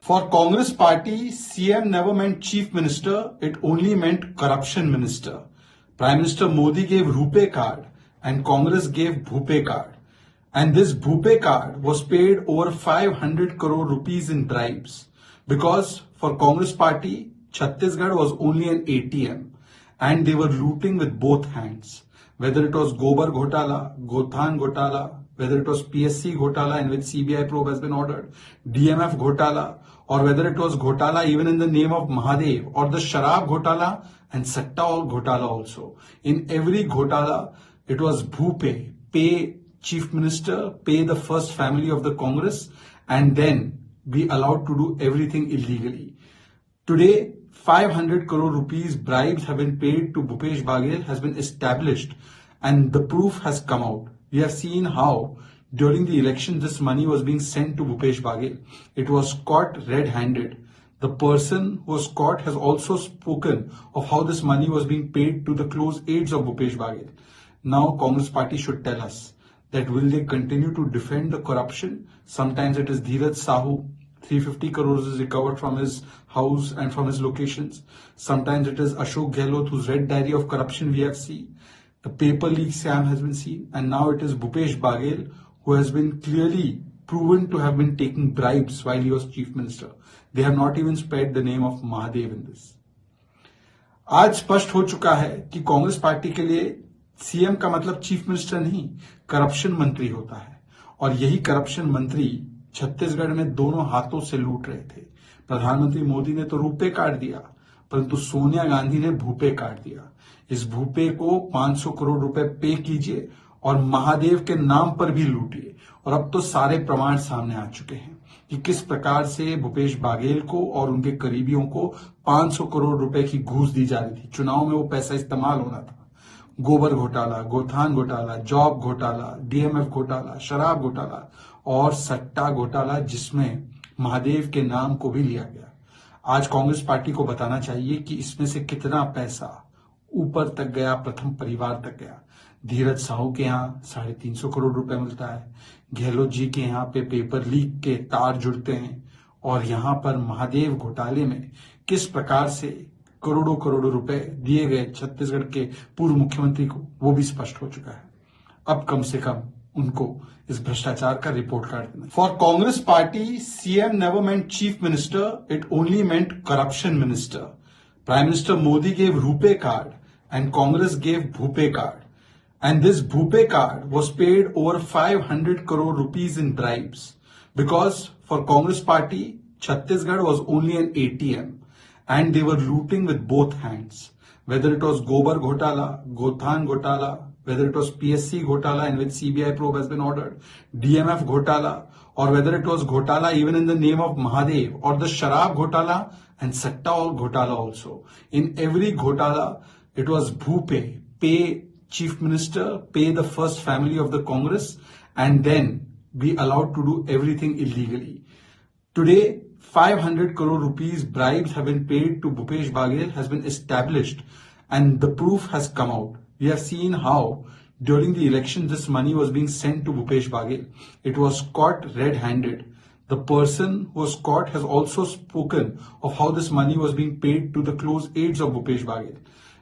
For Congress party, CM never meant chief minister, it only meant corruption minister. Prime Minister Modi gave Rupee card and Congress gave Bhupe card. And this Bhupe card was paid over 500 crore rupees in bribes. Because for Congress party, Chhattisgarh was only an ATM and they were looting with both hands. Whether it was Gobar Ghotala, Gothan Ghotala, whether it was PSC Ghotala in which CBI probe has been ordered, DMF Ghotala, or whether it was Ghotala even in the name of Mahadev, or the Sharab Ghotala and Satta Ghotala also. In every Ghotala, it was Bhupe, pay chief minister, pay the first family of the Congress, and then be allowed to do everything illegally. Today, 500 crore rupees bribes have been paid to Bhupesh Baghel has been established and the proof has come out. We have seen how during the election this money was being sent to Bhupesh Baghel. It was caught red-handed. The person who was caught has also spoken of how this money was being paid to the close aides of Bhupesh Baghel. Now Congress party should tell us that will they continue to defend the corruption? Sometimes it is Dheeraj Sahu, 350 crores is recovered from his house and from his locations. Sometimes it is Ashok Gehlot, whose red diary of corruption we have seen. The paper leak scam has been seen, and now it is Bhupesh Baghel, who has been clearly proven to have been taking bribes while he was chief minister. They have not even spared the name of Mahadev in this. आज स्पष्ट हो चुका है कि Congress party के लिए CM का मतलब चीफ मिनिस्टर नहीं, करप्शन मंत्री होता है। और यही करप्शन मंत्री छत्तीसगढ़ में दोनों हाथों से लूट रहे थे। प्रधानमंत्री मोदी ने तो रुपे कार्ड दिया, परंतु सोनिया गांधी ने भूपे कार्ड दिया। इस भूपे को 500 करोड़ रुपए पे कीजिए और महादेव के नाम पर भी लूटिए। और अब तो सारे प्रमाण सामने आ चुके हैं कि किस प्रकार से भूपेश बाघेल को और उनके करीबियों को 500 करोड़ रुपए की घूस दी जा रही थी। चुनाव में वो पैसा इस्तेमाल होना था। गोबर घोटाला, गोथान घोटाला, जॉब घोटाला, डीएमएफ घोटाला, शराब घोटाला और सट्टा घोटाला, जिसमें महादेव के नाम को भी लिया गया। आज कांग्रेस पार्टी को बताना चाहिए कि इसमें से कितना पैसा ऊपर तक गया, प्रथम परिवार तक गया। धीरज साहू के यहाँ 350 करोड़ रुपए मिलता है, गहलोत जी के यहाँ पे पेपर लीक के तार जुड़ते हैं, और यहाँ पर महादेव घोटाले में किस प्रकार से करोड़ों करोड़ों रुपए दिए गए छत्तीसगढ़ के पूर्व मुख्यमंत्री को, वो भी स्पष्ट हो चुका है। अब कम से कम उनको इस भ्रष्टाचार का रिपोर्ट कार्ड देना। For Congress party, CM never meant chief minister, it only meant corruption minister. Prime minister Modi gave RuPay card and Congress gave Bhupe card. And this Bhupe card was paid over 500 crore rupees in bribes. Because for Congress party, Chhattisgarh was only an ATM and they were looting with both hands. Whether it was Gobar Ghotala, Gothan Ghotala, whether it was PSC Ghotala in which CBI probe has been ordered, DMF Ghotala, or whether it was Ghotala even in the name of Mahadev, or the Sharab Ghotala and Satta Ghotala also. In every Ghotala, it was Bhupe, pay chief minister, pay the first family of the Congress, and then be allowed to do everything illegally. Today, 500 crore rupees bribes have been paid to Bhupesh Baghel has been established and the proof has come out. We have seen how during the election this money was being sent to Bhupesh Baghel. It was caught red-handed. The person who was caught has also spoken of how this money was being paid to the close aides of Bhupesh Baghel.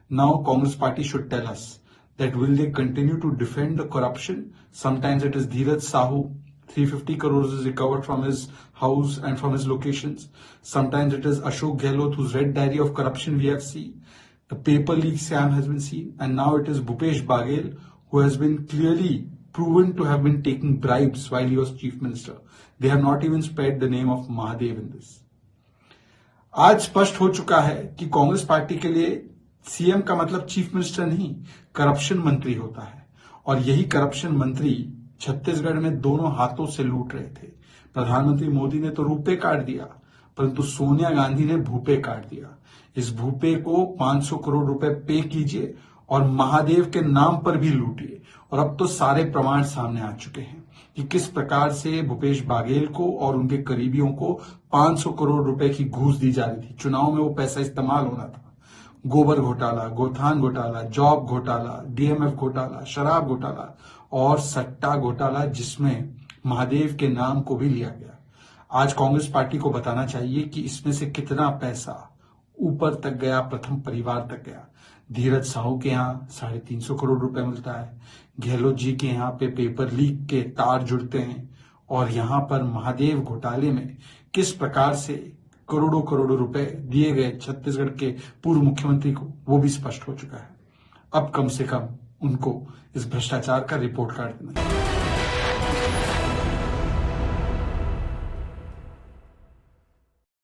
Now Congress party should tell us that will they continue to defend the corruption? Sometimes it is Dheeraj Sahu, 350 crores is recovered from his house and from his locations. Sometimes it is Ashok Gehlot, whose red diary of corruption we have seen. The paper leak scam has been seen, and now it is Bhupesh Baghel, who has been clearly proven to have been taking bribes while he was chief minister. They have not even spared the name of Mahadev in this. आज स्पष्ट हो चुका है कि Congress party के लिए CM का मतलब चीफ मिनिस्टर नहीं, करप्शन मंत्री होता है। और यही करप्शन मंत्री छत्तीसगढ़ में दोनों हाथों से लूट रहे थे। प्रधानमंत्री मोदी ने तो रुपे कार्ड दिया, परंतु सोनिया गांधी ने भूपे कार्ड दिया। इस भूपे को 500 करोड़ रुपए पे कीजिए और महादेव के नाम पर भी लूटिए। और अब तो सारे प्रमाण सामने आ चुके हैं कि किस प्रकार से भूपेश बाघेल को और उनके करीबियों को 500 करोड़ रुपए की घूस दी जा रही थी। चुनाव में वो पैसा इस्तेमाल होना था। गोबर घोटाला, गोथान घोटाला, जॉब घोटाला, डीएमएफ घोटाला, शराब घोटाला और सट्टा घोटाला, जिसमें महादेव के नाम को भी लिया गया। आज कांग्रेस पार्टी को बताना चाहिए कि इसमें से कितना पैसा ऊपर तक गया, प्रथम परिवार तक गया। धीरज साहू के यहाँ 350 करोड़ रुपए मिलता है, गहलोत जी के यहाँ पे पेपर लीक के तार जुड़ते हैं, और यहाँ पर महादेव घोटाले में किस प्रकार से करोड़ों करोड़ों रुपए दिए गए छत्तीसगढ़ के पूर्व मुख्यमंत्री को, वो भी स्पष्ट हो चुका है। अब कम से कम उनको इस भ्रष्टाचार का रिपोर्ट कार्ड देना है।